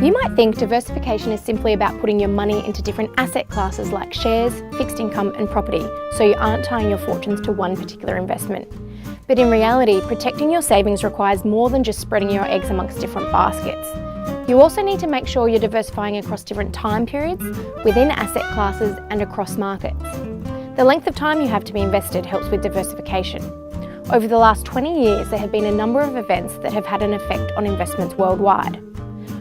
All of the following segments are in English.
You might think diversification is simply about putting your money into different asset classes like shares, fixed income and property, so you aren't tying your fortunes to one particular investment. But in reality, protecting your savings requires more than just spreading your eggs amongst different baskets. You also need to make sure you're diversifying across different time periods, within asset classes and across markets. The length of time you have to be invested helps with diversification. Over the last 20 years, there have been a number of events that have had an effect on investments worldwide.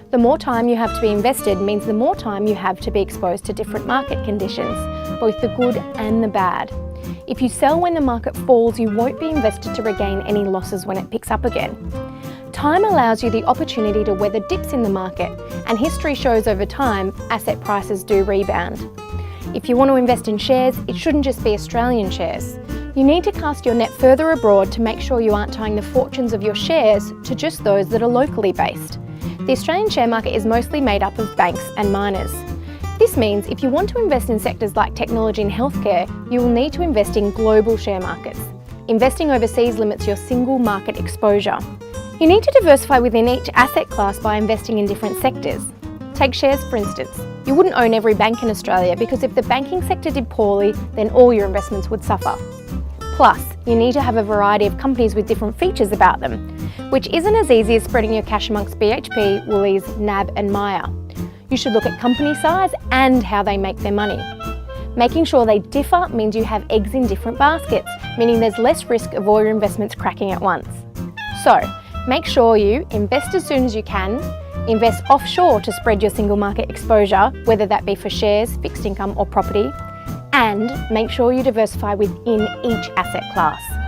The more time you have to be invested means the more time you have to be exposed to different market conditions, both the good and the bad. If you sell when the market falls, you won't be invested to regain any losses when it picks up again. Time allows you the opportunity to weather dips in the market, and history shows over time asset prices do rebound. If you want to invest in shares, it shouldn't just be Australian shares. You need to cast your net further abroad to make sure you aren't tying the fortunes of your shares to just those that are locally based. The Australian share market is mostly made up of banks and miners. This means if you want to invest in sectors like technology and healthcare, you will need to invest in global share markets. Investing overseas limits your single market exposure. You need to diversify within each asset class by investing in different sectors. Take shares for instance. You wouldn't own every bank in Australia because if the banking sector did poorly, then all your investments would suffer. Plus, you need to have a variety of companies with different features about them, which isn't as easy as spreading your cash amongst BHP, Woolies, NAB and Myer. You should look at company size and how they make their money. Making sure they differ means you have eggs in different baskets, meaning there's less risk of all your investments cracking at once. So, make sure you invest as soon as you can, invest offshore to spread your single market exposure, whether that be for shares, fixed income or property, and make sure you diversify within each asset class.